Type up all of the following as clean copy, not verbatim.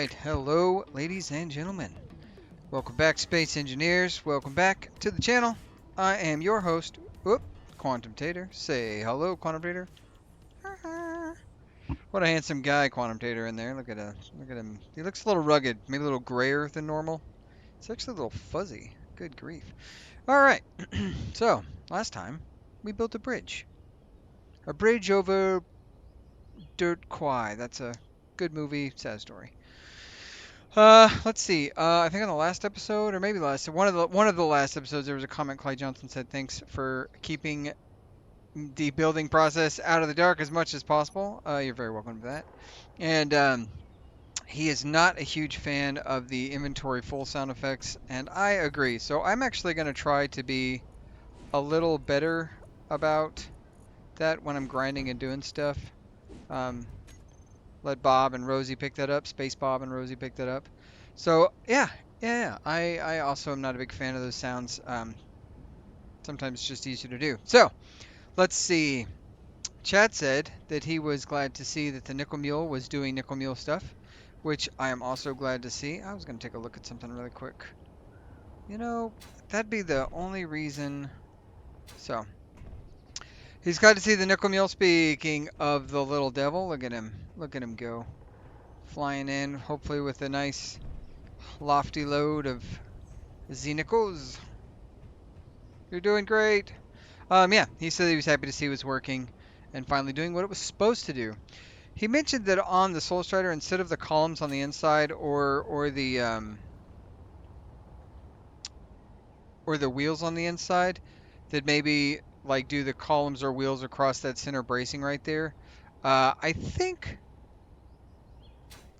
Alright, hello ladies and gentlemen. Welcome back, Space Engineers. Welcome back to the channel. I am your host, Quantum Tater. Say hello, Quantum Tater. What a handsome guy, Quantum Tater, in there. Look at him. He looks a little rugged, maybe a little grayer than normal. It's actually a little fuzzy. Good grief. Alright, so last time we built a bridge. A bridge over Dirt Quai. That's a good movie, sad story. Let's see. I think on the last episode, or maybe one of the last episodes, there was a comment. Clyde Johnson said, "Thanks for keeping the building process out of the dark as much as possible." You're very welcome to that. And he is not a huge fan of the inventory full sound effects, and I agree. So I'm actually going to try to be a little better about that when I'm grinding and doing stuff. Let Bob and Rosie pick that up. Space Bob and Rosie pick that up. So yeah. I also am not a big fan of those sounds. Sometimes it's just easier to do. So let's see. Chad said that he was glad to see that the Nickel Mule was doing Nickel Mule stuff, which I am also glad to see. I was going to take a look at something really quick. You know, that'd be the only reason. So he's glad to see the Nickel Mule. Speaking of the little devil, look at him. Look at him go. Flying in, hopefully with a nice lofty load of Xenicles. You're doing great. Yeah, he said he was happy to see it was working and finally doing what it was supposed to do. He mentioned that on the Soul Strider, instead of the columns on the inside or the wheels on the inside, that maybe like do the columns or wheels across that center bracing right there. I think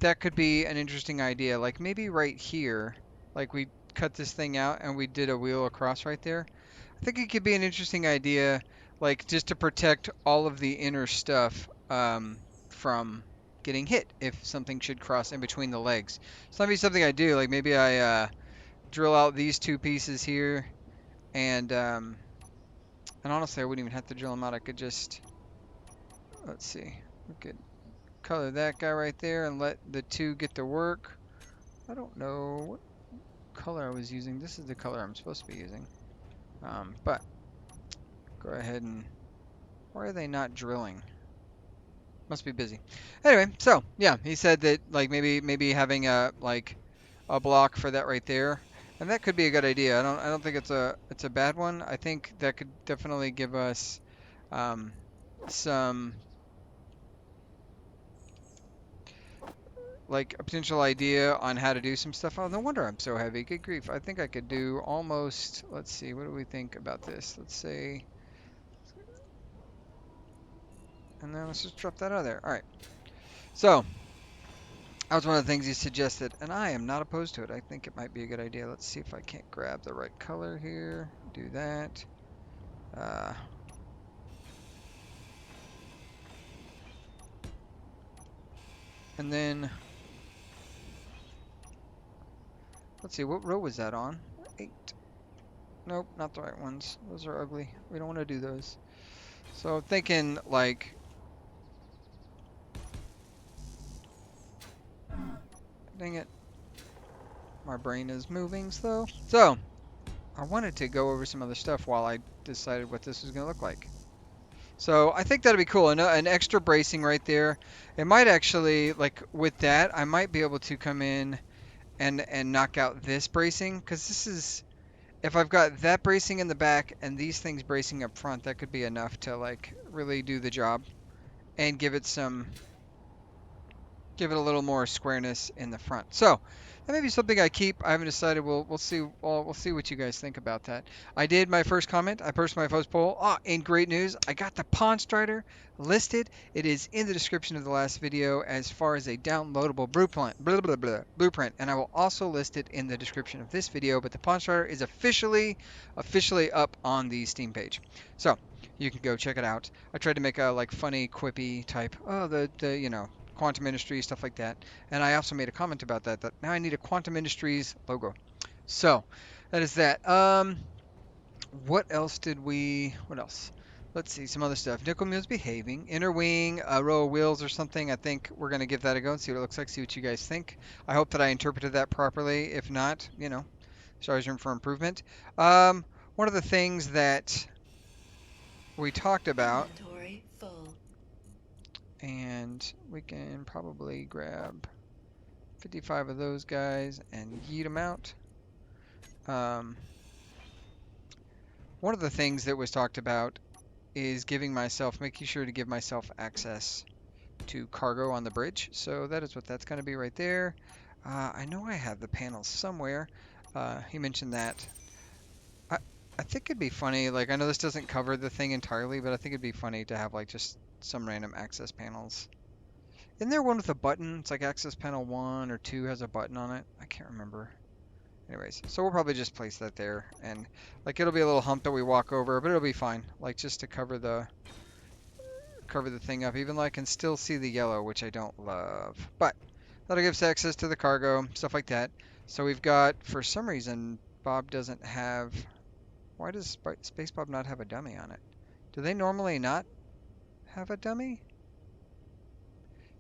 that could be an interesting idea. Like maybe right here, like we cut this thing out and we did a wheel across right there. I think it could be an interesting idea, like just to protect all of the inner stuff from getting hit if something should cross in between the legs. So that'd be something I do. Like maybe I drill out these two pieces here, and honestly, I wouldn't even have to drill them out. I could just, let's see, we could color that guy right there and let the two get to work. I don't know what color I was using. This is the color I'm supposed to be using. But go ahead and, why are they not drilling? Must be busy. Anyway, so yeah, he said that like maybe having a block for that right there, and that could be a good idea. I don't think it's a bad one. I think that could definitely give us some like a potential idea on how to do some stuff. Oh, no wonder I'm so heavy. Good grief. I think I could do almost, let's see, what do we think about this? Let's say, and then let's just drop that out of there. All right. So that was one of the things he suggested, and I am not opposed to it. I think it might be a good idea. Let's see if I can't grab the right color here. Do that. And then, let's see, what row was that on? 8. Nope, not the right ones. Those are ugly. We don't want to do those. So thinking like, dang it, my brain is moving slow. So I wanted to go over some other stuff while I decided what this was going to look like. So I think that'd be cool. An extra bracing right there. It might actually, like with that, I might be able to come in and knock out this bracing, because this is, if I've got that bracing in the back and these things bracing up front, that could be enough to like really do the job and give it a little more squareness in the front. So that may be something I keep. I haven't decided. We'll see. We'll see what you guys think about that. I did my first comment. I posted my first poll. And great news! I got the Pawn Strider listed. It is in the description of the last video as far as a downloadable blueprint. And I will also list it in the description of this video. But the Pawn Strider is officially up on the Steam page. So you can go check it out. I tried to make a like funny, quippy type. Oh, the you know, Quantum Industries, stuff like that. And I also made a comment about that now I need a Quantum Industries logo. So that is that. What else? Let's see, some other stuff. Nickel mule's behaving. Inner wing, a row of wheels or something. I think we're going to give that a go and see what it looks like, see what you guys think. I hope that I interpreted that properly. If not, you know, there's always room for improvement. Um, One of the things that we talked about, Inventory full. and we can probably grab 55 of those guys and yeet them out. Um, One of the things that was talked about is making sure to give myself access to cargo on the bridge. So that is what that's going to be right there. I know I have the panels somewhere. He mentioned that. I, I think it'd be funny, like I know this doesn't cover the thing entirely, but I think it'd be funny to have like just some random access panels. Isn't there one with a button? It's like access panel 1 or 2 has a button on it. I can't remember. Anyways, so we'll probably just place that there, and like it'll be a little hump that we walk over, but it'll be fine. Like just to cover the thing up, even though I can still see the yellow, which I don't love. But that'll give us access to the cargo, stuff like that. So we've got, for some reason, Bob doesn't have. Why does Space Bob not have a dummy on it? Do they normally not have a dummy?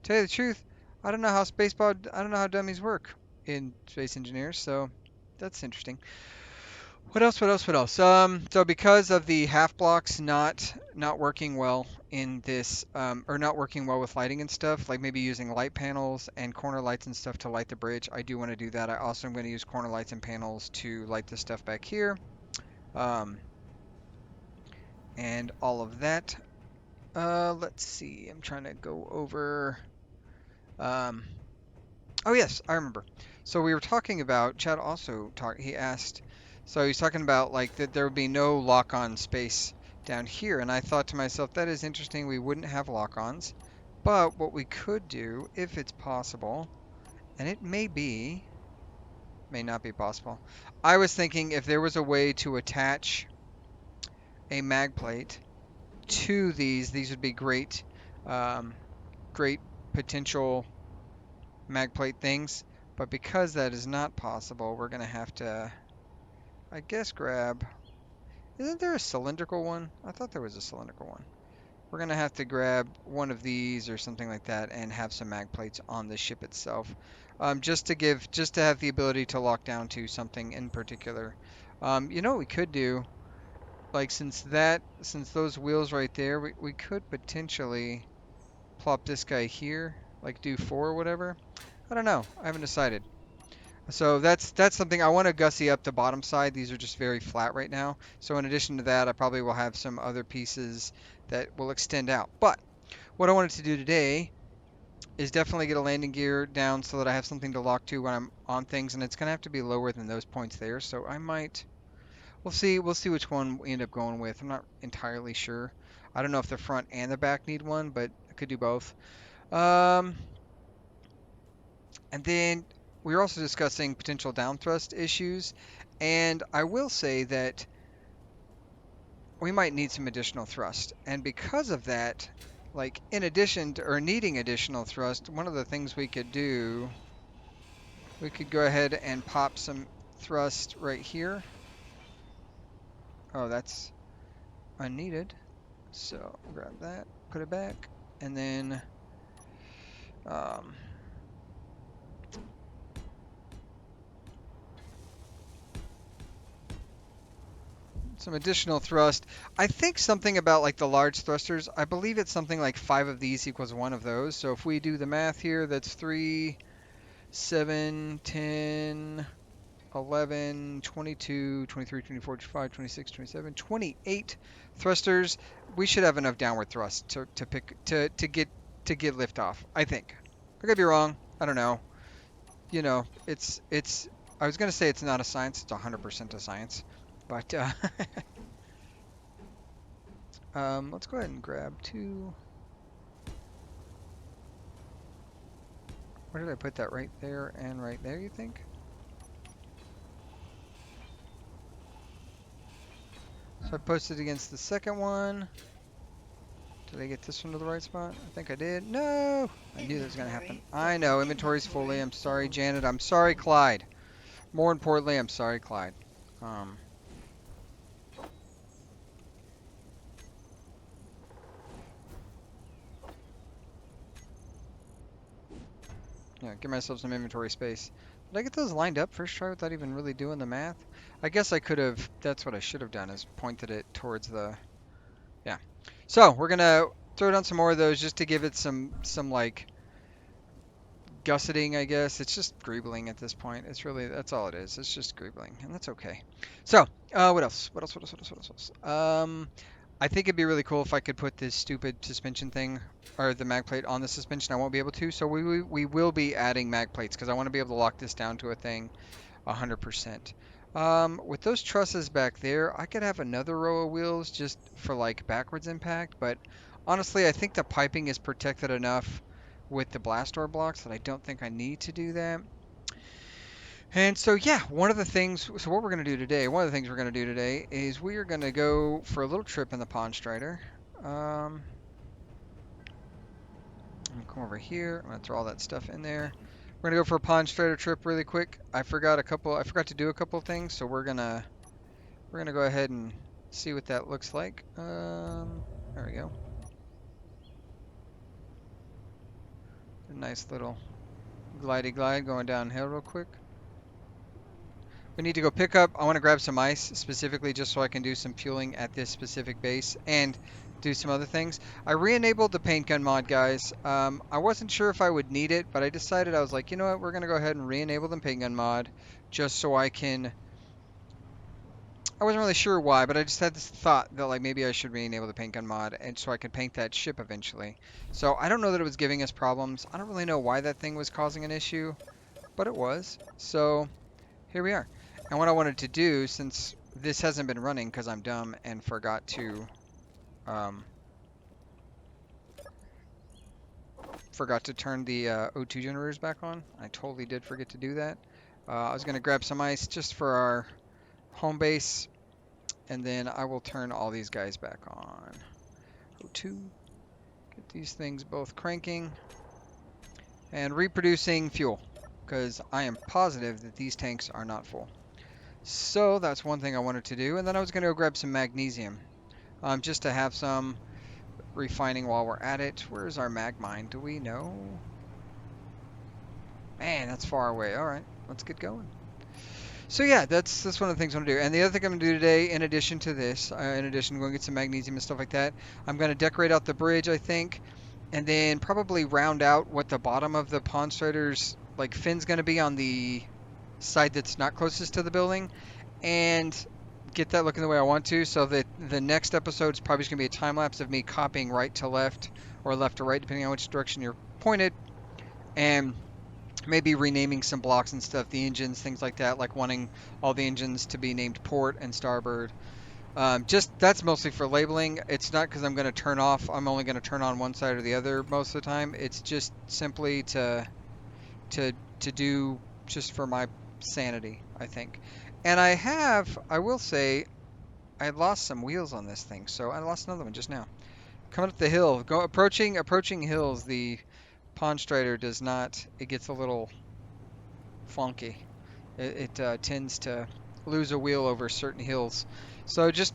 Tell you the truth, I don't know how I don't know how dummies work in Space Engineers, so that's interesting. What else? What else? What else? So because of the half blocks not working well in this, or not working well with lighting and stuff, like maybe using light panels and corner lights and stuff to light the bridge, I do want to do that. I also am going to use corner lights and panels to light the stuff back here, um, and all of that. Let's see. I'm trying to go over. Um, Oh yes, I remember. So we were talking about, Chad also talked, he asked, so he's talking about like that there would be no lock-on space down here, and I thought to myself, that is interesting, we wouldn't have lock-ons, but what we could do, if it's possible, and it may not be possible, I was thinking if there was a way to attach a mag plate to these would be um, great potential mag plate things, but because that is not possible, we're going to have to, I guess, grab. Isn't there a cylindrical one? I thought there was a cylindrical one. We're going to have to grab one of these or something like that and have some mag plates on the ship itself, just to have the ability to lock down to something in particular. You know what we could do? Like since those wheels right there, we could potentially plop this guy here, like do 4 or whatever. I don't know. I haven't decided. So that's something I want to gussy up the bottom side. These are just very flat right now. So in addition to that, I probably will have some other pieces that will extend out. But what I wanted to do today is definitely get a landing gear down so that I have something to lock to when I'm on things, and it's going to have to be lower than those points there. So I might, we'll see which one we end up going with. I'm not entirely sure. I don't know if the front and the back need one, but I could do both. Um, And then we were also discussing potential downthrust issues. And I will say that we might need some additional thrust. And because of that, like in addition to, or needing additional thrust, one of the things we could do, we could go ahead and pop some thrust right here. Oh, that's unneeded. So grab that, put it back, and then um, some additional thrust. I think something about like the large thrusters. I believe it's something like 5 of these equals 1 of those. So if we do the math here, that's 3, 7, 10, 11, 22, 23, 24, 25, 26, 27, 28 thrusters. We should have enough downward thrust to get lift off, I think. I could be wrong. I don't know. You know, it's I was going to say it's not a science. It's 100% a science. But let's go ahead and grab 2. Where did I put that? Right there and right there, you think? So I posted against the second one. Did I get this one to the right spot? I think I did. No! I knew that was going to happen. I know, inventory's fully. I'm sorry, Janet. I'm sorry, Clyde. More importantly, I'm sorry, Clyde. Um, Yeah, give myself some inventory space. Did I get those lined up first try without even really doing the math? I guess I could have, that's what I should have done, is pointed it towards the, yeah. So we're gonna throw down some more of those just to give it some like gusseting, I guess. It's just greebling at this point. It's really, that's all it is. It's just greebling, and that's okay. So, what else? What else? What else? What else? What else? What else? I think it'd be really cool if I could put this stupid suspension thing or the mag plate on the suspension. I won't be able to, so we will be adding mag plates because I want to be able to lock this down to a thing 100%. With those trusses back there, I could have another row of wheels just for like backwards impact, but honestly, I think the piping is protected enough with the blast door blocks that I don't think I need to do that. And so, yeah, one of the things, so what we're going to do today, one of the things we're going to do today is we are going to go for a little trip in the Pond Strider. I'm going to come over here. I'm going to throw all that stuff in there. We're going to go for a Pond Strider trip really quick. I forgot to do a couple of things, so we're going to go ahead and see what that looks like. There we go. A nice little glidey glide going downhill real quick. We need to go pick up, I want to grab some ice specifically just so I can do some fueling at this specific base and do some other things. I re-enabled the paint gun mod, guys. I wasn't sure if I would need it, but I decided, I was like, you know what, we're going to go ahead and re-enable the paint gun mod just so I can, I wasn't really sure why, but I just had this thought that like maybe I should re-enable the paint gun mod and so I could paint that ship eventually. So I don't know that it was giving us problems. I don't really know why that thing was causing an issue, but it was. So here we are. And what I wanted to do, since this hasn't been running because I'm dumb and forgot to turn the O2 generators back on. I totally did forget to do that. I was going to grab some ice just for our home base, and then I will turn all these guys back on. O2, get these things both cranking, and reproducing fuel, because I am positive that these tanks are not full. So that's one thing I wanted to do, and then I was going to go grab some magnesium, just to have some refining while we're at it. Where's our mag mine? Do we know? Man, that's far away. All right, let's get going. So yeah, that's one of the things I'm gonna do. And the other thing I'm gonna do today, in addition to this, in addition to going to get some magnesium and stuff like that, I'm gonna decorate out the bridge, I think, and then probably round out what the bottom of the Pond Strider's like fin's gonna be on the side that's not closest to the building, and get that looking the way I want to, so that the next episode is probably just going to be a time lapse of me copying right to left or left to right, depending on which direction you're pointed, and maybe renaming some blocks and stuff, the engines, things like that, like wanting all the engines to be named port and starboard. Just that's mostly for labeling. It's not because I'm going to turn off, I'm only going to turn on one side or the other most of the time. It's just simply to do just for my sanity, I think. And I will say, I lost some wheels on this thing, so I lost another one just now. Coming up the hill, approaching hills, the Pond Strider does not, it gets a little funky. It tends to lose a wheel over certain hills. So just,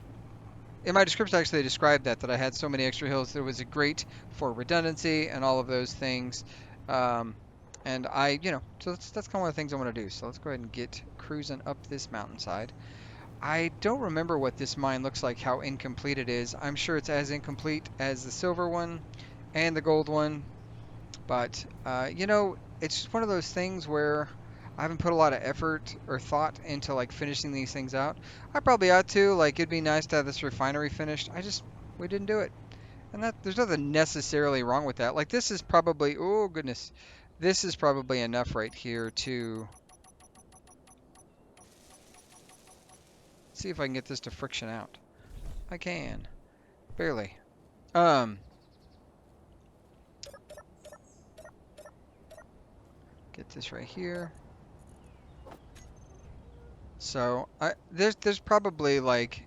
in my description actually I described that I had so many extra hills that it was great for redundancy and all of those things. And so that's kind of one of the things I want to do. So let's go ahead and get cruising up this mountainside. I don't remember what this mine looks like, how incomplete it is. I'm sure it's as incomplete as the silver one and the gold one. But, it's just one of those things where I haven't put a lot of effort or thought into, like, finishing these things out. I probably ought to. Like, it'd be nice to have this refinery finished. We didn't do it. And there's nothing necessarily wrong with that. Like, this is probably, oh, goodness. This is probably enough right here to see if I can get this to friction out. I can. Barely. Get this right here. So there's probably like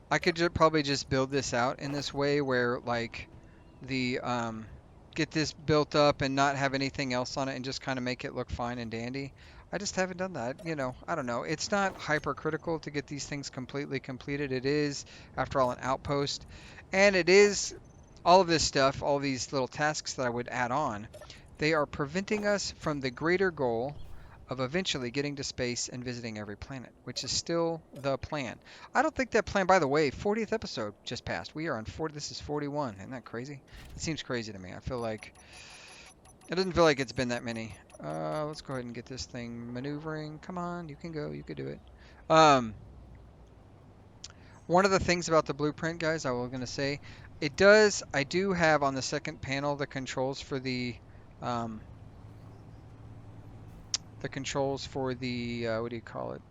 I could probably just build this out in this way where like the get this built up and not have anything else on it and just kind of make it look fine and dandy. I just haven't done that. I don't know. It's not hypercritical to get these things completely completed. It is, after all, an outpost. And it is all of this stuff, all these little tasks that I would add on. They are preventing us from the greater goal of eventually getting to space and visiting every planet, which is still the plan. I don't think that plan, by the way, 40th episode just passed. We are on 40, this is 41. Isn't that crazy? It seems crazy to me. I feel like, it doesn't feel like it's been that many. Let's go ahead and get this thing maneuvering. Come on, you can go, you can do it. Um, One of the things about the blueprint, guys, I was going to say, I do have on the second panel um, the controls for the, what do you call it?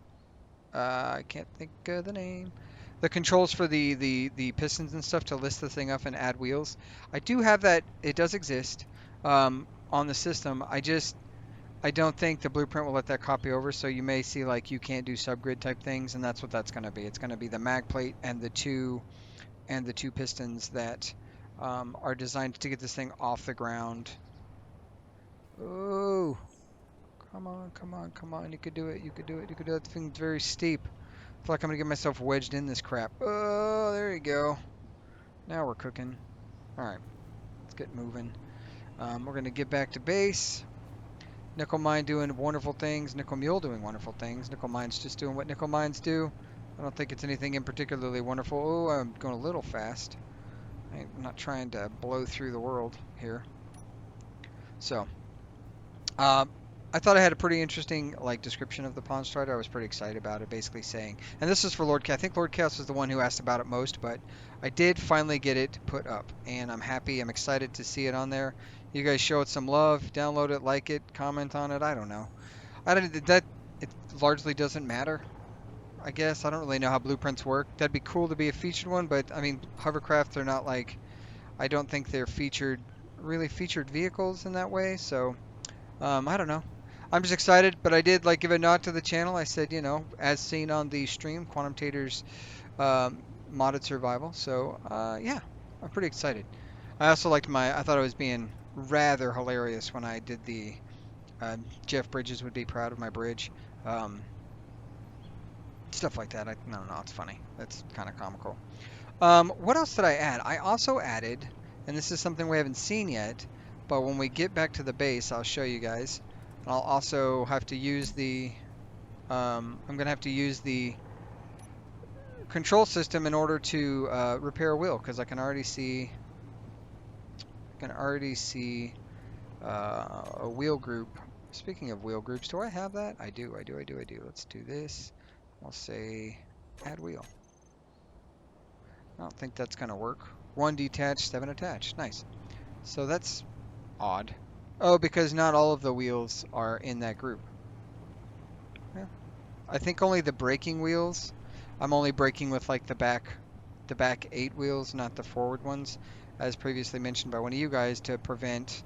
I can't think of the name. The controls for the pistons and stuff to list the thing up and add wheels. I do have that. It does exist on the system. I don't think the blueprint will let that copy over. So you may see like you can't do subgrid type things, and that's what that's going to be. It's going to be the mag plate and the two pistons that are designed to get this thing off the ground. Oh, come on, come on, come on. You could do it. You could do it. You could do it. The thing's very steep. I feel like I'm gonna get myself wedged in this crap. Oh, there you go. Now we're cooking. All right, let's get moving. We're gonna get back to base. Nickel Mine doing wonderful things. Nickel Mule doing wonderful things. Nickel Mine's just doing what nickel mines do. I don't think it's anything in particularly wonderful. Oh, I'm going a little fast. I'm not trying to blow through the world here. So, I thought I had a pretty interesting like description of the Pawn Strider. I was pretty excited about it, basically saying, and this is for Lord Chaos. I think Lord Chaos was the one who asked about it most, but I did finally get it put up, and I'm happy. I'm excited to see it on there. You guys show it some love, download it, like it, comment on it. I don't know. I don't that it largely doesn't matter. I guess I don't really know how blueprints work. That'd be cool to be a featured one, but I mean, hovercraft, they're not like, I don't think they're really featured vehicles in that way. So I don't know. I'm just excited, but I did like give a nod to the channel. I said, you know, as seen on the stream, Quantum Tater's modded survival. So yeah, I'm pretty excited. I also liked I thought I was being rather hilarious when I did the Jeff Bridges would be proud of my bridge. Stuff like that. I don't know, it's funny. That's kind of comical. What else did I add? I also added, and this is something we haven't seen yet, but when we get back to the base, I'll show you guys. I'll also have to use I'm going to have to use the control system in order to repair a wheel, because I can already see a wheel group. Speaking of wheel groups, do I have that? I do. Let's do this. I'll say add wheel. I don't think that's going to work. 1 detached, 7 attached. Nice. So that's odd. Oh, because not all of the wheels are in that group. Yeah. I think only the braking wheels. I'm only braking with like the back 8 wheels, not the forward ones, as previously mentioned by one of you guys, to prevent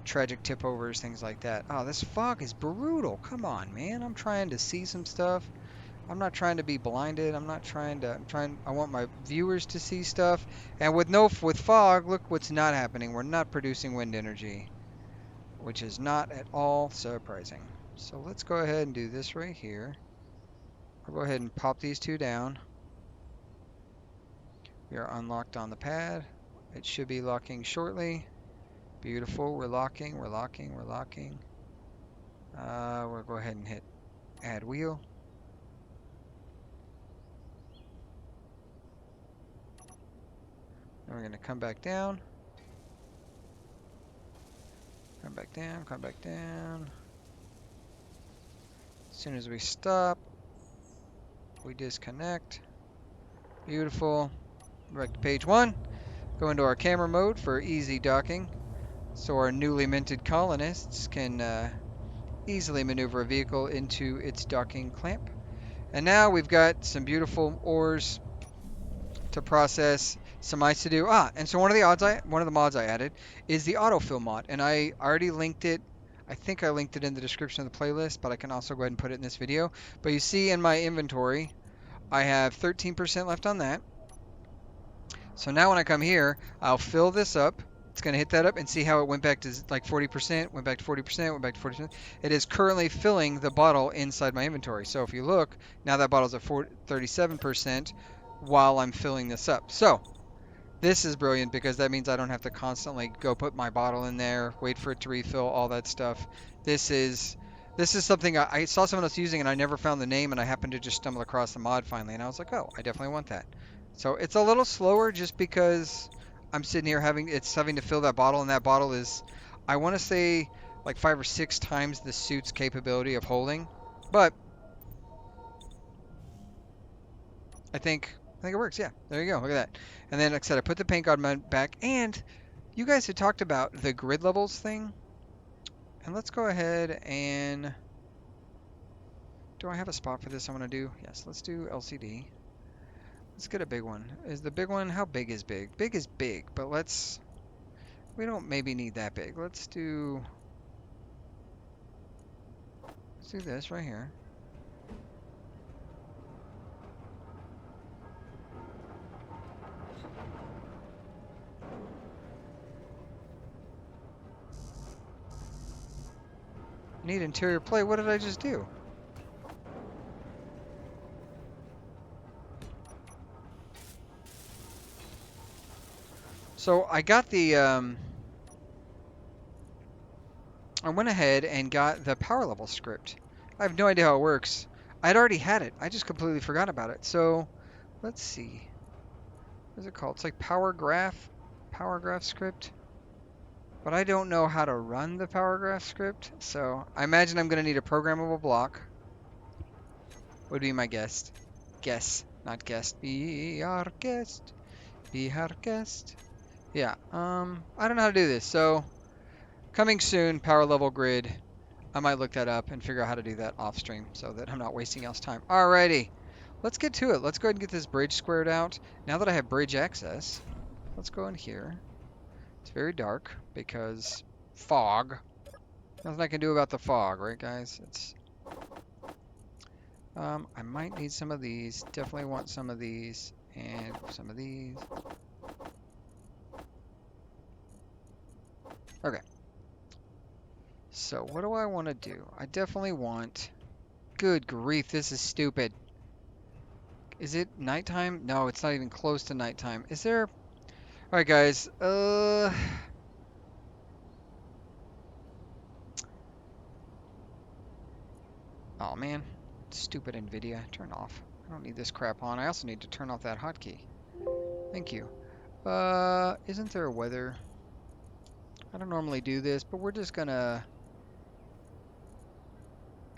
tragic tip overs, things like that. Oh, this fog is brutal. Come on, man. I'm trying to see some stuff. I'm not trying to be blinded. I want my viewers to see stuff. And with fog, look what's not happening. We're not producing wind energy, which is not at all surprising. So let's go ahead and do this right here. I'll go ahead and pop these 2 down. We are unlocked on the pad. It should be locking shortly. Beautiful. We're locking. We'll go ahead and hit add wheel. Then we're going to come back down. Come back down. As soon as we stop, we disconnect. Beautiful. Back to page 1. Go into our camera mode for easy docking, so our newly minted colonists can easily maneuver a vehicle into its docking clamp. And now we've got some beautiful ores to process, some ice to do. And so one of the mods I added is the autofill mod, and I already linked it. I think I linked it in the description of the playlist, but I can also go ahead and put it in this video. But you see in my inventory, I have 13% left on that. So now when I come here, I'll fill this up. It's going to hit that up and see how it went back to like 40%, went back to 40%, went back to 40%. It is currently filling the bottle inside my inventory. So if you look, now that bottle's at 37% while I'm filling this up. So This is brilliant because that means I don't have to constantly go put my bottle in there, wait for it to refill, all that stuff. This is this is something I saw someone else using and I never found the name and I happened to just stumble across the mod finally and I was like, oh, I definitely want that. So it's a little slower just because I'm sitting here having to fill that bottle and that bottle is I want to say like 5 or 6 times the suit's capability of holding, but I think it works. Yeah, there you go. Look at that. And then, like I said, I put the paint god mount back, and you guys had talked about the grid levels thing, and let's go ahead and do I have a spot for this I want to do? Yes, let's do LCD. Let's get a big one. Is the big one, how big is big? Big is big, but we don't maybe need that big. Let's do this right here. Need interior plate. What did I just do? So I got I went ahead and got the power level script. I have no idea how it works. I'd already had it. I just completely forgot about it. So let's see. What is it called? It's like power graph script. But I don't know how to run the power graph script. So I imagine I'm going to need a programmable block. Would be my guess. Guess, not guest. Be our guest. Be our guest. Yeah. I don't know how to do this. So coming soon, power level grid. I might look that up and figure out how to do that off stream so that I'm not wasting else time. Alrighty, let's get to it. Let's go ahead and get this bridge squared out. Now that I have bridge access, let's go in here. It's very dark because fog. Nothing I can do about the fog, right guys? I might need some of these. Definitely want some of these and some of these. Okay. So what do I want to do? I definitely want... Good grief, this is stupid. Is it nighttime? No, it's not even close to nighttime. Is there... Alright, guys. Oh, man. Stupid NVIDIA. Turn off. I don't need this crap on. I also need to turn off that hotkey. Thank you. Isn't there a weather? I don't normally do this, but we're just gonna...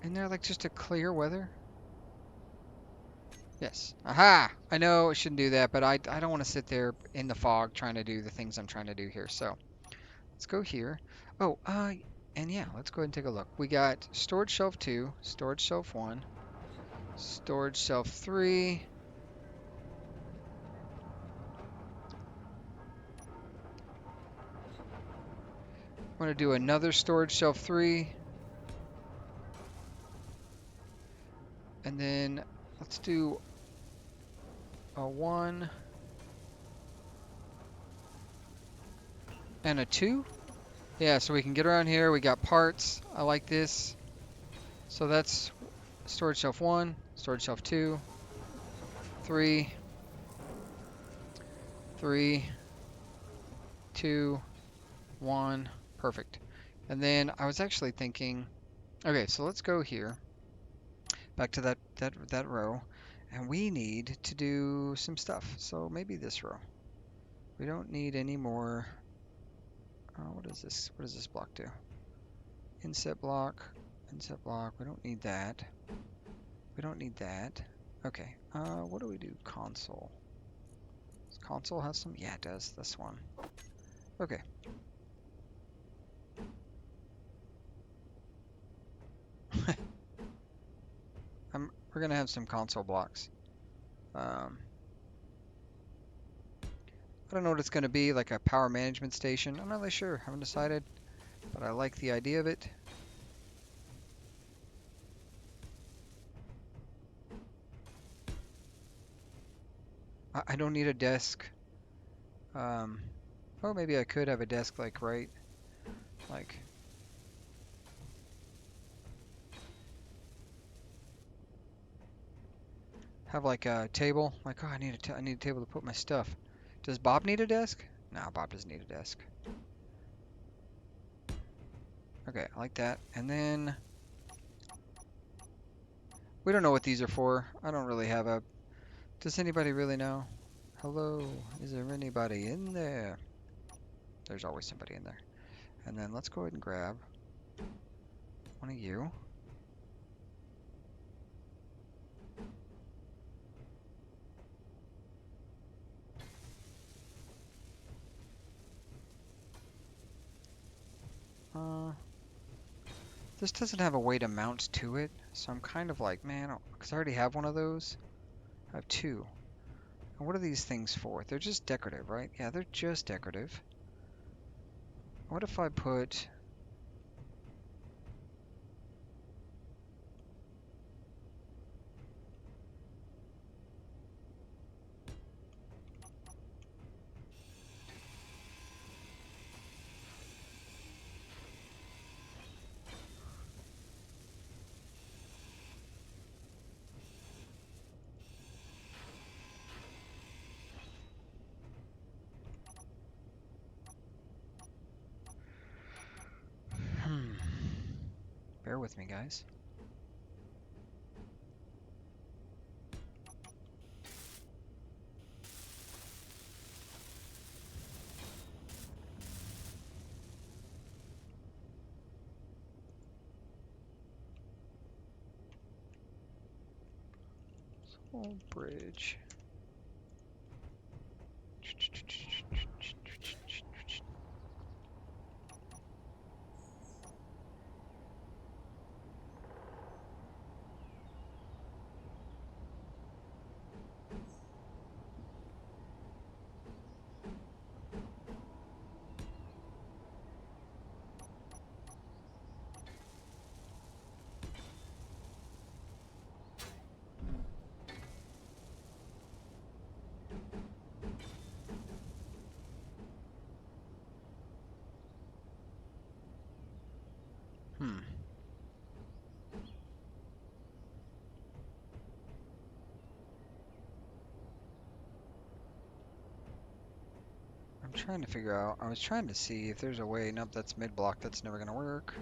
Isn't there, like, just a clear weather? Yes. Aha! I know I shouldn't do that, but I don't want to sit there in the fog trying to do the things I'm trying to do here. So let's go here. Oh, and yeah, let's go ahead and take a look. We got storage shelf 2, storage shelf 1, storage shelf 3. I'm going to do another storage shelf 3. And then let's do a 1 and a 2. Yeah, so we can get around here. We got parts. I like this. So that's storage shelf 1, storage shelf 2, 3, 3, 2, 1. Perfect. And then I was actually thinking, okay, so let's go here, back to that row, and we need to do some stuff. So maybe this row. We don't need any more. What is this? What does this block do? Inset block, inset block. We don't need that. We don't need that. Okay. What do we do? Console. Does console have some? Yeah, it does. This one. Okay. We're gonna have some console blocks. I don't know what it's gonna be, like a power management station. I'm not really sure. Haven't decided, but I like the idea of it. I don't need a desk. Oh, maybe I could have a desk like like. Have like a table. Like, oh, I need a table to put my stuff. Does Bob need a desk? No, Bob doesn't need a desk. Okay, I like that. And then we don't know what these are for. I don't really have a... Does anybody really know? Hello, is there anybody in there? There's always somebody in there. And then let's go ahead and grab one of you. This doesn't have a way to mount to it, so I'm kind of like, man, because I already have one of those. I have two. And what are these things for? They're just decorative, right? Yeah, they're just decorative. What if I put... Hmm. Bear with me, guys. Old bridge. Hmm. I'm trying to figure out, I was trying to see if there's a way, nope, that's mid-block, that's never gonna work.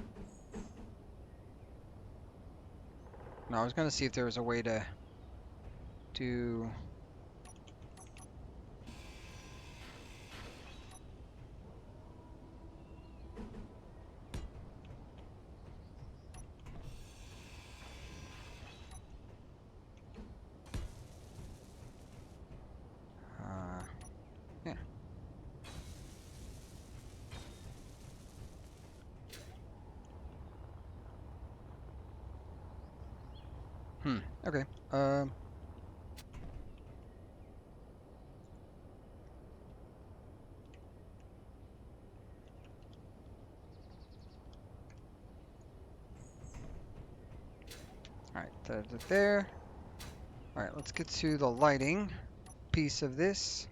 No, I was gonna see if there was a way to do... yeah. Okay. Alright, there. Alright, let's get to the lighting piece of this.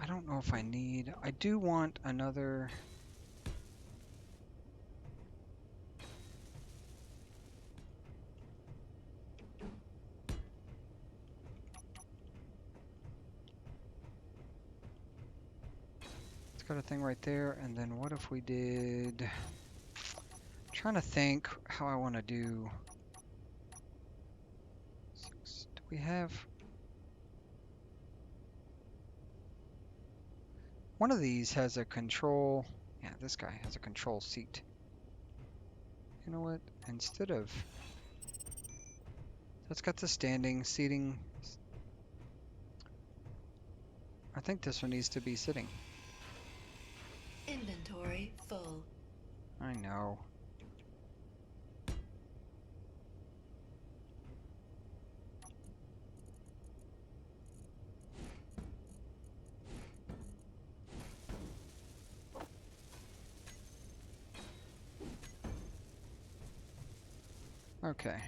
I don't know if I need... I do want another... It's got a thing right there, and then what if we did... I'm trying to think how I want to do... Do we have... One of these has a control... Yeah, this guy has a control seat. You know what? Instead of... That's got the standing seating. I think this one needs to be sitting. Inventory full. I know. Okay. I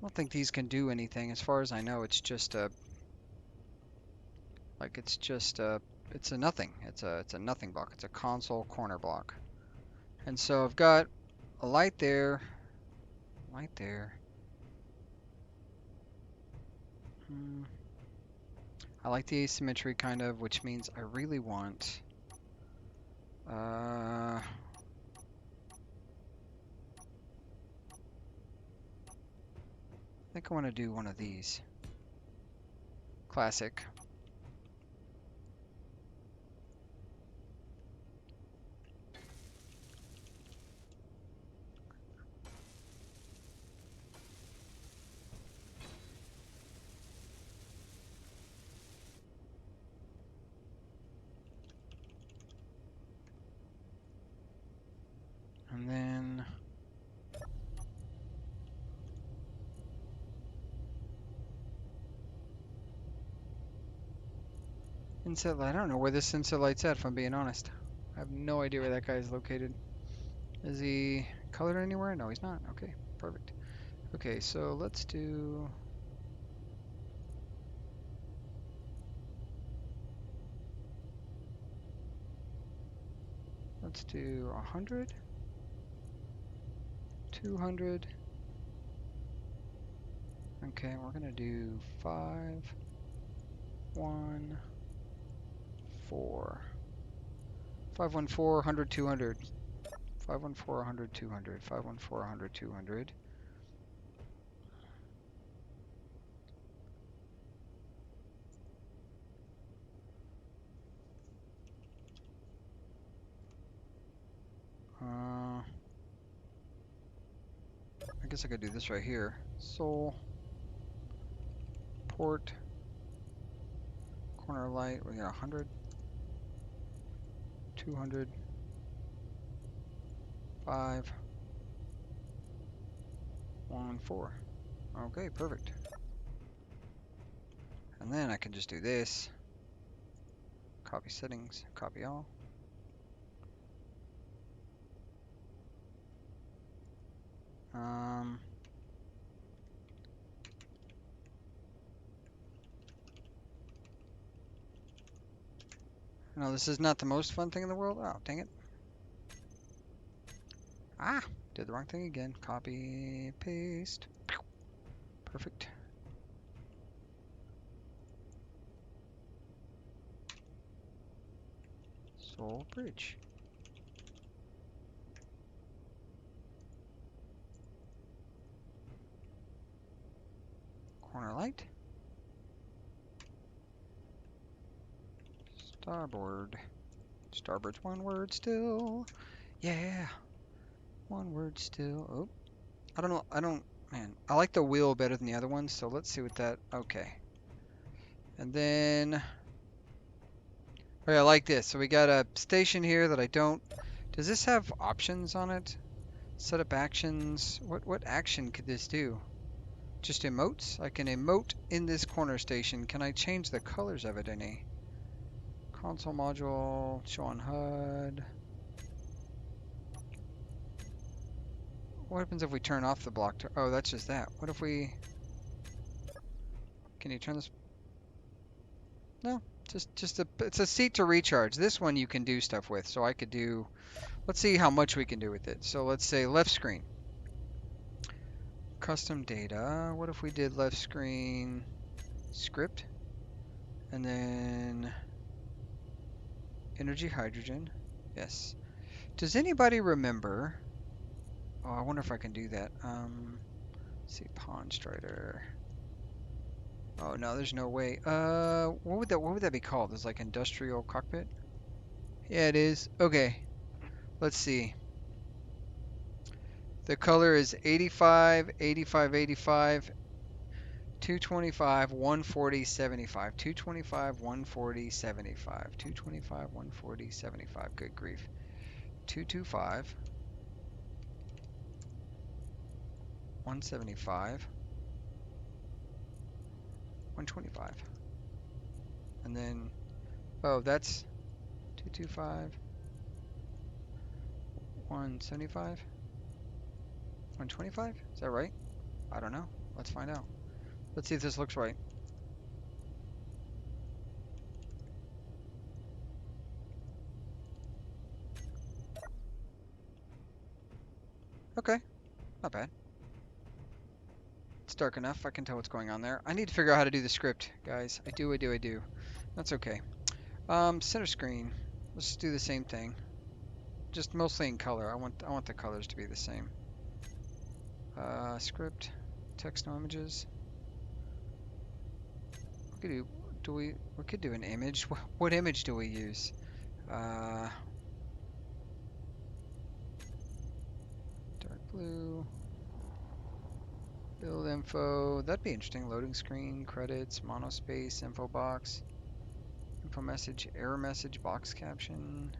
don't think these can do anything. As far as I know, it's just a Like it's just it's a nothing. It's a nothing block. It's a console corner block. And so I've got a light there, light there. I like the asymmetry kind of, which means I really want I think I want to do one of these. Classic. And then inset light. I don't know where this inset light's at, if I'm being honest. I have no idea where that guy's located. Is he colored anywhere? No, he's not. Okay, perfect. Okay, so let's do... Let's do 100, 200. Okay, we're gonna do 5, 1, 4. 514, 100, 200. 514, 100, 200. 514, 100, 200. I guess I could do this right here. Sol, port, corner light. We got 100, 200, 5, 1, 4. Okay, perfect. And then I can just do this. Copy settings, copy all. No, this is not the most fun thing in the world. Oh, dang it. Ah, did the wrong thing again. Copy, paste. Perfect. Soul bridge. Corner light. Starboard. Starboard's one word still. Yeah. One word still. Oh. I don't know. Man, I like the wheel better than the other ones, so let's see what that. Okay. And then. Okay, I like this. So we got a station here that I don't. Does this have options on it? Set up actions. What action could this do? Just emotes? I can emote in this corner station. Can I change the colors of it any? Console module, show on HUD. What happens if we turn off the block? Oh, that's just that. What if we... Can you turn this? No, it's a seat to recharge. This one you can do stuff with. So I could do, let's see how much we can do with it. So let's say left screen. Custom data. What if we did left screen script? And then energy hydrogen. Yes. Does anybody remember? Oh, I wonder if I can do that. Let's see, Pawn Strider. Oh no, there's no way. What would that be called? It's like industrial cockpit? Yeah, it is. Okay. Let's see. The color is 85, 85, 85, 225, 140, 75. 225, 140, 75. 225, 140, 75. Good grief. 225, 175, 125. And then, oh, that's 225, 175, 125? Is that right? I don't know. Let's find out. Let's see if this looks right. Okay, not bad. It's dark enough. I can tell what's going on there. I need to figure out how to do the script, guys. I do. That's okay. Center screen. Let's do the same thing. Just mostly in color. I want the colors to be the same. Script, text, no images. We could we could do an image. What image do we use? Dark blue. Build info. That'd be interesting. Loading screen, credits, monospace, info box, info message, error message, box caption,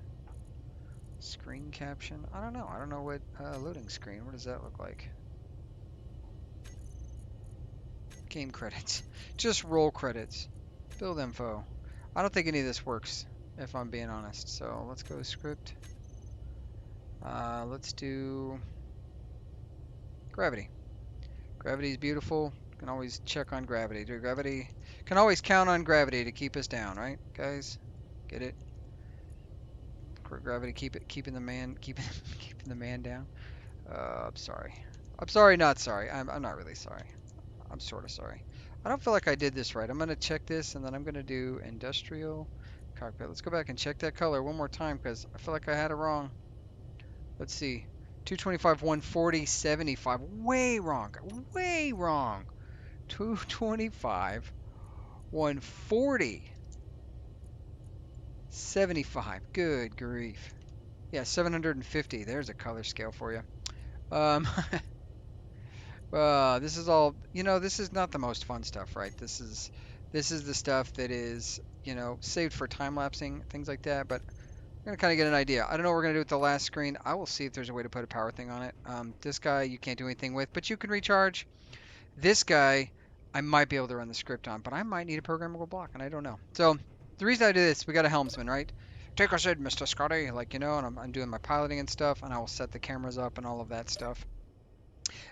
screen caption. I don't know. I don't know what loading screen. What does that look like? Game credits. Just roll credits. Build info. I don't think any of this works, if I'm being honest. So let's go script. Let's do gravity. Gravity is beautiful. Can always check on gravity. Do gravity. Can always count on gravity to keep us down, right, guys? Get it? Gravity keeping the man keeping the man down. I'm sorry. I'm sorry, not sorry. I'm not really sorry. I'm sort of sorry. I don't feel like I did this right. I'm gonna check this and then I'm gonna do industrial cockpit. Let's go back and check that color one more time because I feel like I had it wrong. Let's see. 225, 140, 75. Way wrong. Way wrong. 225, 140, 75. Good grief. Yeah, 750. There's a color scale for you. Um, this is all, this is not the most fun stuff, right? This is the stuff that is, saved for time lapsing, things like that, but I'm gonna kind of get an idea. I don't know what we're gonna do with the last screen. I will see if there's a way to put a power thing on it. This guy you can't do anything with, but you can recharge. This guy I might be able to run the script on, but I might need a programmable block, and I don't know. So the reason I do this, we got a helmsman, right? Take us in, Mr. Scotty, and I'm doing my piloting and stuff, and I will set the cameras up and all of that stuff.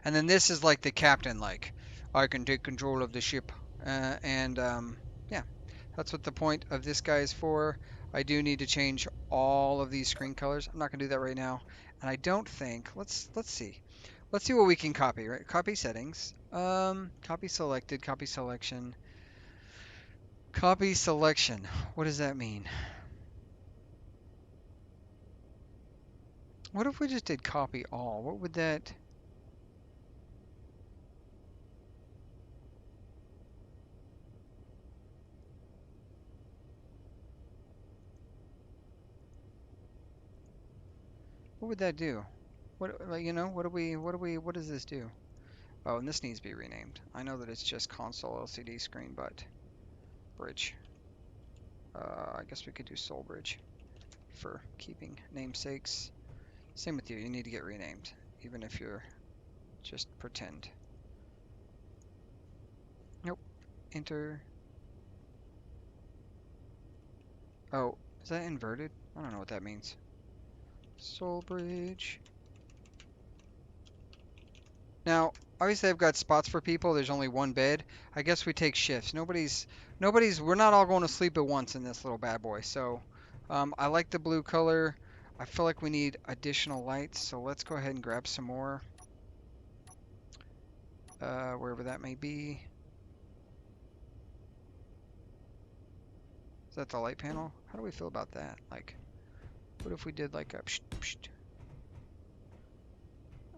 And then this is like the captain, like, I can take control of the ship. Yeah, that's what the point of this guy is for. I do need to change all of these screen colors. I'm not going to do that right now. And I don't think, let's see. Let's see what we can copy, right? Copy settings. Copy selected, copy selection. Copy selection. What does that mean? What if we just did copy all? What would that... What would that do? What, like, what does this do? Oh, and this needs to be renamed. I know that it's just console LCD screen, but bridge. I guess we could do Soul Bridge for keeping namesakes. Same with you. You need to get renamed, even if you're just pretend. Nope. Enter. Oh, is that inverted? I don't know what that means. Soul Bridge. Now, obviously I've got spots for people. There's only one bed. I guess we take shifts. We're not all going to sleep at once in this little bad boy. So, I like the blue color. I feel like we need additional lights. So let's go ahead and grab some more. Wherever that may be. Is that the light panel? How do we feel about that? Like, what if we did like a psh, psh.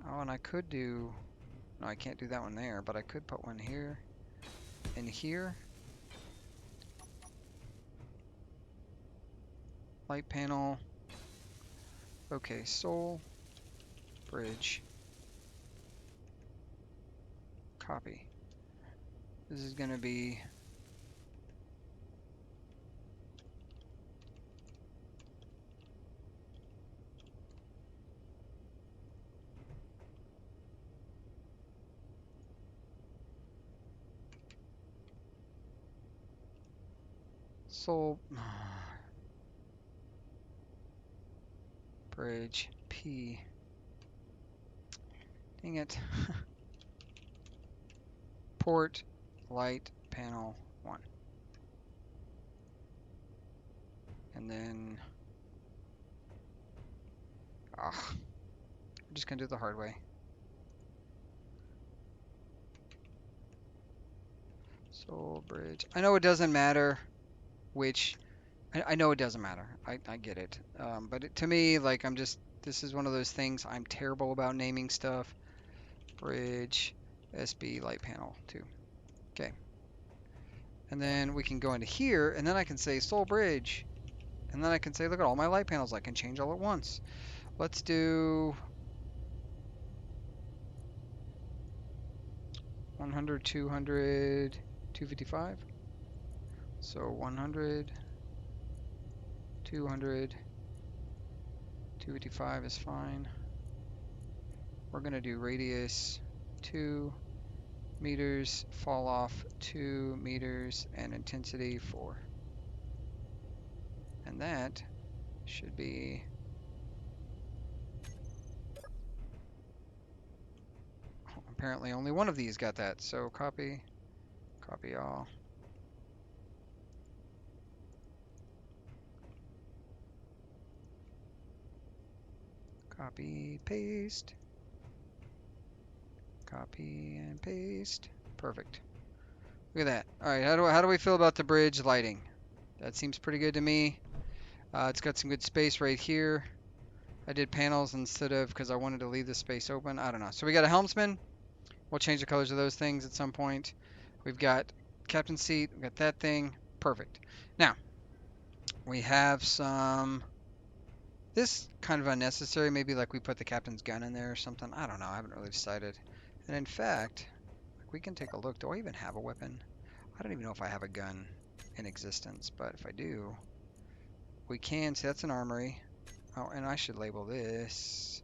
Oh, and I could do... No, I can't do that one there, but I could put one here and here. Light panel. Okay, Soul Bridge. Copy. This is going to be... Soul Bridge P. Dang it. Port light panel 1. And then I'm just gonna do it the hard way. Soul Bridge. I know it doesn't matter which. I know it doesn't matter. I get it. To me, like, this is one of those things. I'm terrible about naming stuff. Bridge, SB light panel 2. Okay. And then we can go into here, and then I can say Soul Bridge. And then I can say, look at all my light panels. I can change all at once. Let's do 100, 200, 255. So 100, 200, 255 is fine. We're going to do radius 2 meters, fall off 2 meters, and intensity 4. And that should be apparently only one of these got that. So copy, copy all. Copy, paste. Copy and paste. Perfect. Look at that. All right, how do we feel about the bridge lighting? That seems pretty good to me. It's got some good space right here. I did panels instead of because I wanted to leave the space open. I don't know. So we got a helmsman. We'll change the colors of those things at some point. We've got captain's seat. We've got that thing. Perfect. Now, we have some... This kind of unnecessary. Maybe like we put the captain's gun in there or something. I don't know. I haven't really decided. And in fact, we can take a look. Do I even have a weapon? I don't even know if I have a gun in existence. But if I do, we can. See, that's an armory. Oh, and I should label this...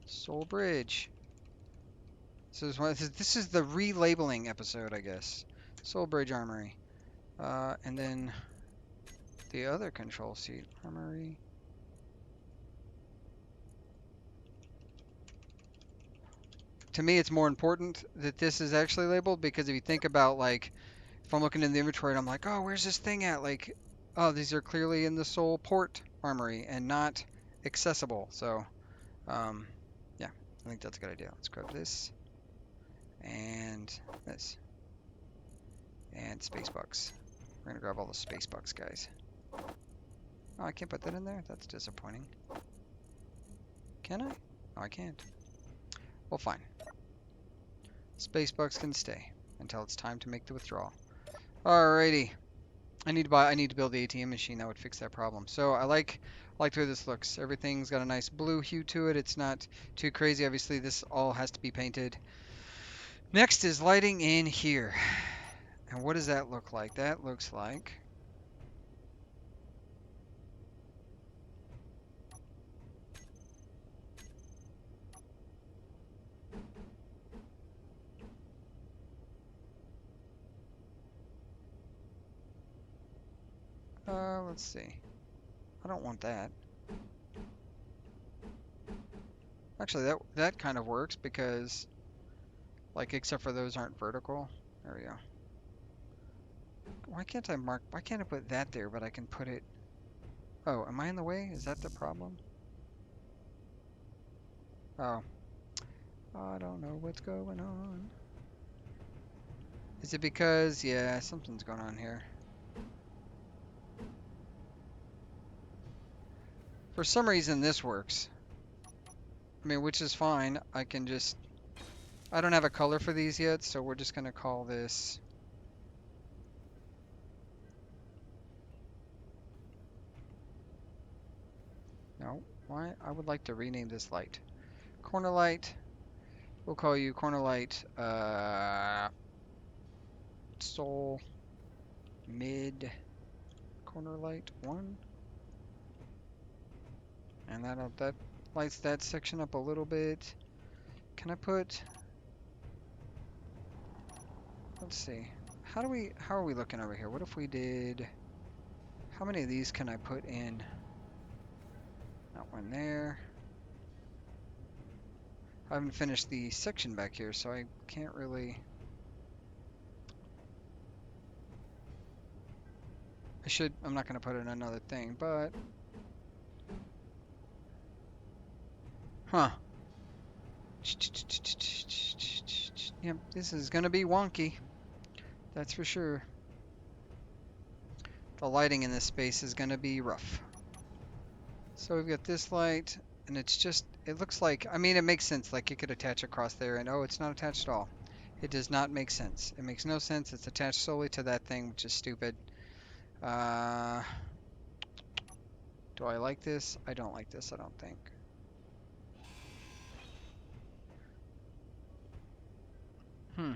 Soul Bridge. So this is the relabeling episode, I guess. Soul Bridge Armory. And then the other control seat. Armory. To me, it's more important that this is actually labeled because if you think about, like, if I'm looking in the inventory and I'm like, oh, where's this thing at? Like, oh, these are clearly in the Soul Port Armory and not accessible. So, yeah, I think that's a good idea. Let's grab this. And this. And space bucks. We're gonna grab all the space bucks, guys. Oh, I can't put that in there? That's disappointing. Can I? Oh, I can't. Well, fine. Space bucks can stay until it's time to make the withdrawal. Alrighty. I need to build the ATM machine that would fix that problem. So I like the way this looks. Everything's got a nice blue hue to it. It's not too crazy. Obviously, this all has to be painted. Next is lighting in here. And what does that look like? That looks like... let's see. I don't want that. Actually, that kind of works because, like, except for those aren't vertical. There we go. Why can't I put that there, but I can put it... Oh, am I in the way? Is that the problem? Oh. I don't know what's going on. Is it because... Yeah, something's going on here. For some reason, this works. I mean, which is fine. I can just... I don't have a color for these yet, so we're just going to call this... No, why? I would like to rename this light. Corner light. We'll call you corner light, Soul Mid Corner Light 1. And that lights that section up a little bit. Can I put... Let's see. How are we looking over here? What if we did... How many of these can I put in? Not one there. I haven't finished the section back here, so I can't really... I'm not going to put in another thing, but... Huh. Yep, this is gonna be wonky. That's for sure. The lighting in this space is gonna be rough. So we've got this light, and it's just, it looks like, I mean, it makes sense. Like, it could attach across there, and oh, it's not attached at all. It does not make sense. It makes no sense. It's attached solely to that thing, which is stupid. Uh, do I like this? I don't like this, I don't think. Hmm.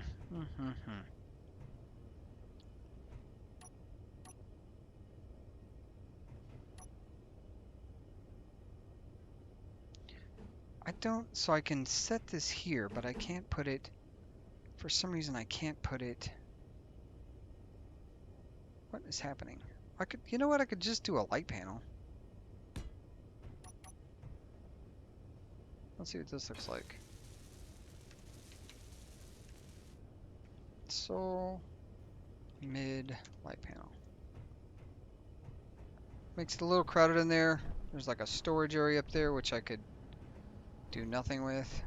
I don't, so I can set this here, but I can't put it, for some reason I can't put it. What is happening? I could, you know what, I could just do a light panel. Let's see what this looks like. So, mid light panel. Makes it a little crowded in there. There's like a storage area up there, which I could do nothing with.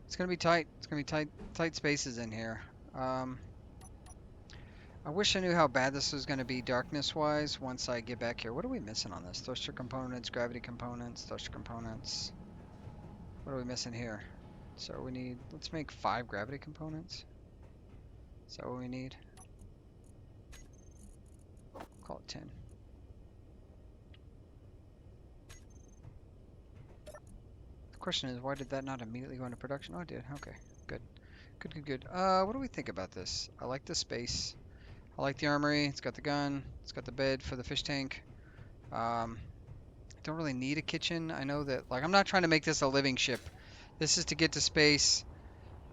It's gonna be tight. It's gonna be tight spaces in here. I wish I knew how bad this was gonna be darkness-wise once I get back here. What are we missing on this? Thruster components, gravity components, thruster components. What are we missing here? So we need, let's make 5 gravity components. Is that what we need? Call it 10. The question is, why did that not immediately go into production? Oh, it did. Okay, good. Good. What do we think about this? I like the space. I like the armory. It's got the gun. It's got the bed for the fish tank. Don't really need a kitchen. I know that, like, I'm not trying to make this a living ship. This is to get to space.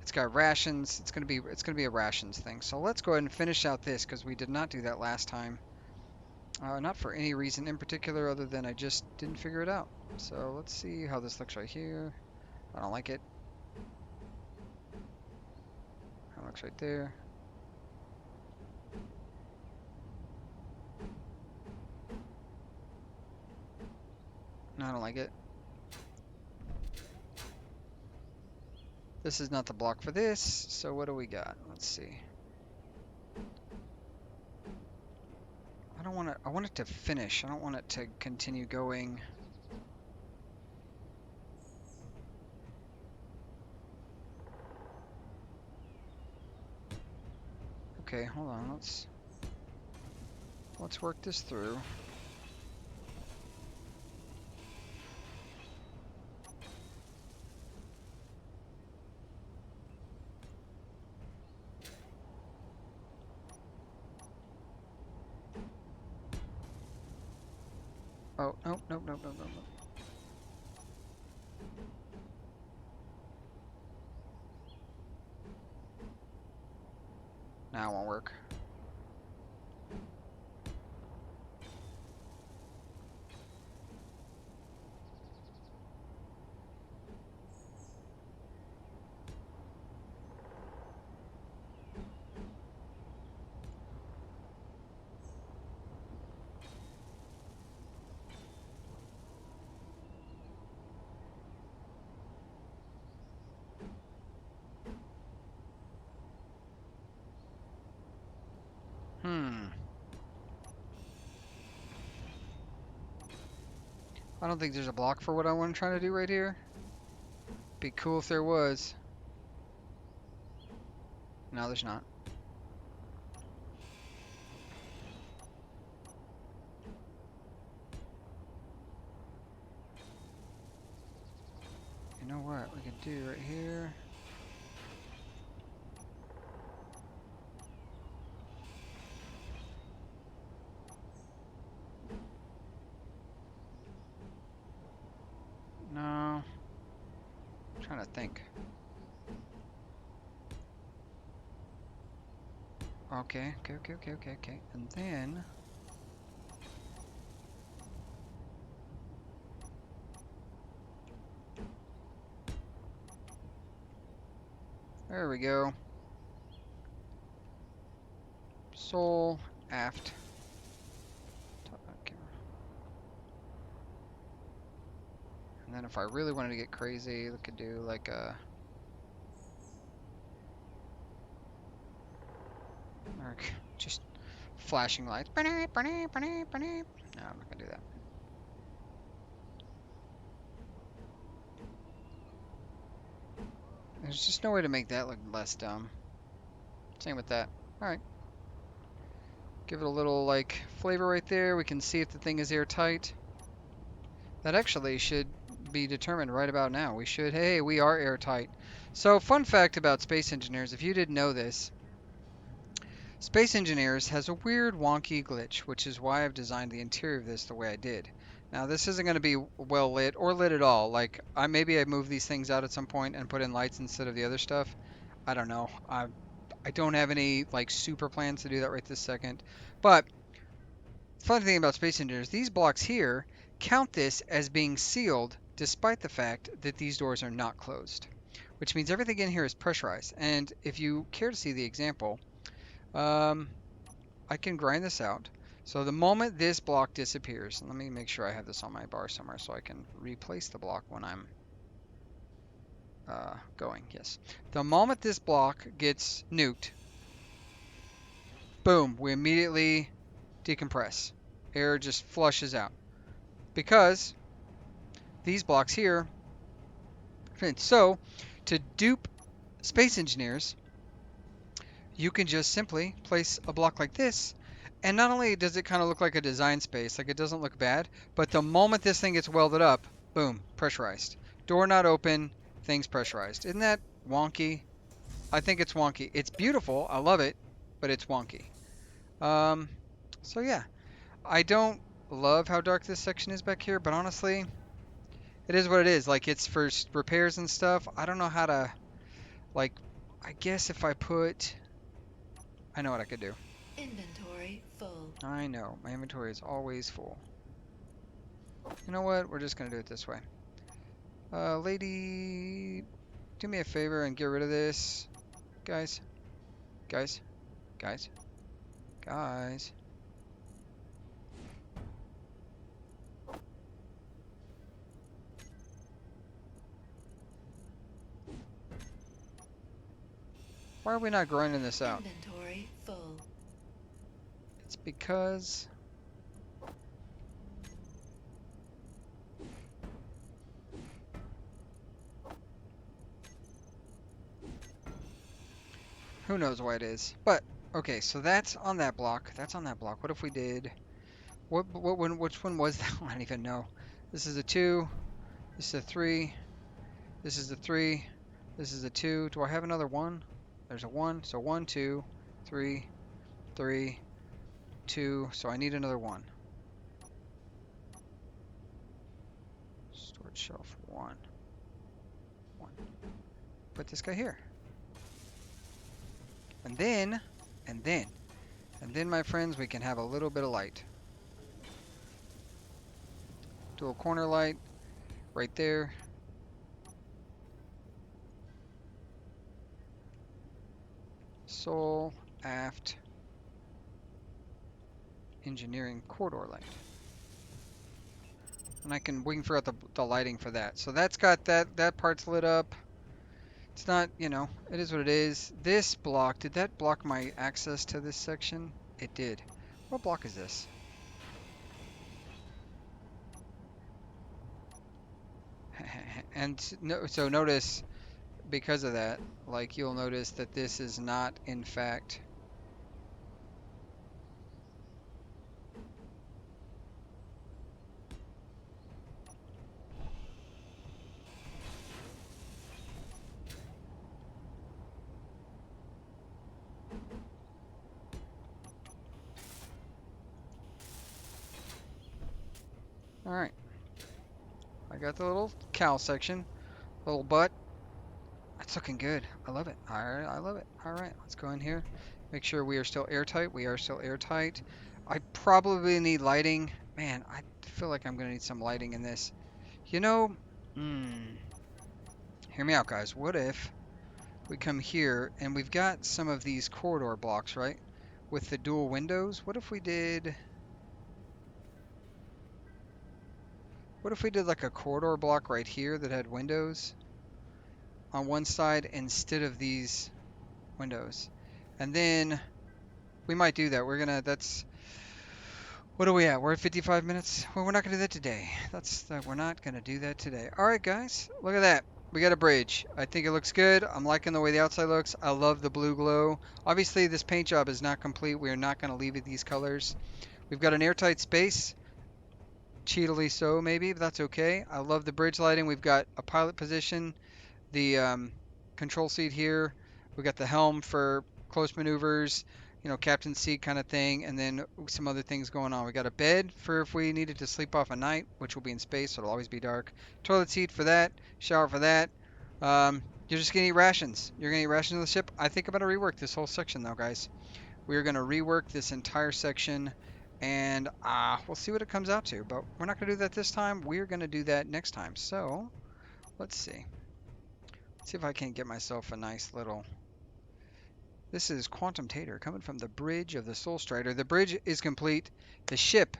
It's got rations. It's gonna be a rations thing. So let's go ahead and finish out this because we did not do that last time. Not for any reason in particular other than I just didn't figure it out. So let's see how this looks right here. I don't like it. That looks right there. No, I don't like it. This is not the block for this, so what do we got? Let's see. I don't want it, I want it to finish. I don't want it to continue going. Okay, hold on. Let's work this through. Oh, nope. Now it won't work. I don't think there's a block for what I want to try to do right here. Be cool if there was. No, there's not. You know what we can do right here? No. I'm trying to think. Okay. And then There we go. Sole, aft. Okay. And then if I really wanted to get crazy, we could do like a... Or just flashing lights. No, I'm not gonna do that. There's just no way to make that look less dumb. Same with that. Alright. Give it a little, like, flavor right there. We can see if the thing is airtight. That actually should be determined right about now. We should, hey, we are airtight. So, fun fact about Space Engineers, if you didn't know this, Space Engineers has a weird wonky glitch, which is why I've designed the interior of this the way I did. Now, this isn't going to be well lit or lit at all. Like, maybe I move these things out at some point and put in lights instead of the other stuff. I don't know. I don't have any like super plans to do that right this second. But fun thing about Space Engineers, these blocks here count this as being sealed despite the fact that these doors are not closed, which means everything in here is pressurized. And if you care to see the example, I can grind this out. So the moment this block disappears, let me make sure I have this on my bar somewhere so I can replace the block when I'm going. Yes. The moment this block gets nuked, boom, we immediately decompress. Air just flushes out because these blocks here. So to dupe Space Engineers, you can just simply place a block like this, and not only does it kind of look like a design space, like it doesn't look bad, but the moment this thing gets welded up, boom, pressurized. Door not open, things pressurized. Isn't that wonky? I think it's wonky. It's beautiful, I love it, but it's wonky. So yeah, I don't love how dark this section is back here, but honestly, it is what it is. Like, it's for repairs and stuff. I don't know how to, like, I guess if I put, I know what I could do. Inventory full. I know, my inventory is always full. You know what? We're just going to do it this way. Lady, do me a favor and get rid of this. Guys. Guys. Guys. Guys. Why are we not grinding this out? Inventory full. It's because who knows why it is. But okay, so that's on that block. That's on that block. What if we did which one was that? I don't even know. This is a 2. This is a 3. This is a 3. This is a 2. Do I have another 1? There's a 1. So 1, 2, 3, 3, 2. So I need another 1. Storage shelf 1. 1. Put this guy here. And then, my friends, we can have a little bit of light. Dual corner light right there. Sole, aft, engineering corridor light. And we can figure out the lighting for that. So that's got that part's lit up. It's not, you know, it is what it is. This block, did that block my access to this section? It did. What block is this? And so notice, because of that, like, you'll notice that this is not, in fact, alright. I got the little cowl section, little butt. That's looking good. I love it. Alright, I love it. Alright, let's go in here. Make sure we are still airtight. We are still airtight. I probably need lighting. Man, I feel like I'm going to need some lighting in this. You know, hear me out, guys. What if we come here and we've got some of these corridor blocks, right? With the dual windows. What if we did like a corridor block right here that had windows on one side instead of these windows? And then we might do that. That's, what are we at? We're at 55 minutes. Well, we're not gonna do that today. We're not gonna do that today. All right, guys, look at that. We got a bridge. I think it looks good. I'm liking the way the outside looks. I love the blue glow. Obviously, this paint job is not complete. We are not gonna leave it these colors. We've got an airtight space. Cheatily so, maybe, but that's okay. I love the bridge lighting. We've got a pilot position, the control seat here. We got the helm for close maneuvers, captain seat kind of thing, and then some other things going on. We got a bed for if we needed to sleep off at night, which will be in space, so it'll always be dark. Toilet seat for that, shower for that. You're just gonna eat rations. You're gonna eat rations on the ship. I think I'm gonna rework this whole section though, guys. We are gonna rework this entire section, and we'll see what it comes out to. But we're not gonna do that this time. We're gonna do that next time. So let's see. See if I can get myself a nice little... This is Quantum Tater coming from the bridge of the Soul Strider. The bridge is complete. The ship,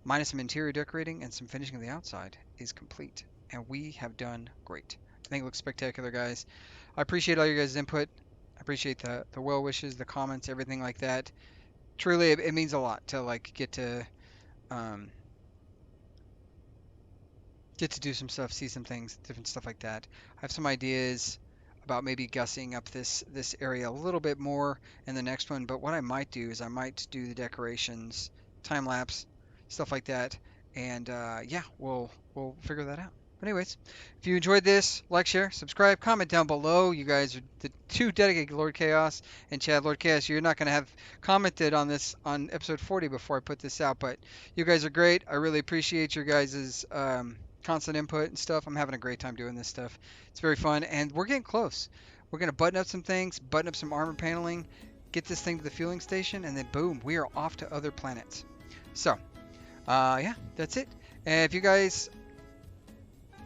minus some interior decorating and some finishing of the outside, is complete. And we have done great. I think it looks spectacular, guys. I appreciate all your guys' input. I appreciate the well wishes, the comments, everything like that. Truly, it means a lot to like um, get to do some stuff, see some things, different stuff like that. I have some ideas about maybe gussing up this area a little bit more in the next one, but what I might do is I might do the decorations, time lapse, stuff like that, and yeah, we'll figure that out. But anyways, if you enjoyed this, like, share, subscribe, comment down below. You guys are the two dedicated Lord Chaos and Chad Lord Chaos. You're not going to have commented on this on episode 40 before I put this out, but you guys are great. I really appreciate your guys' constant input and stuff. I'm having a great time doing this stuff. It's very fun, and we're getting close. We're going to button up some things, button up some armor paneling, get this thing to the fueling station, and then boom, we are off to other planets. So, yeah, that's it. And if you guys,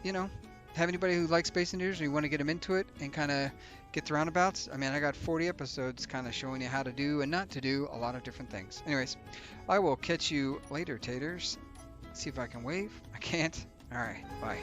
have anybody who likes Space Engineers and you want to get them into it and kind of get the roundabouts, I mean, I got 40 episodes kind of showing you how to do and not to do a lot of different things. Anyways, I will catch you later, taters. See if I can wave. I can't. All right, bye.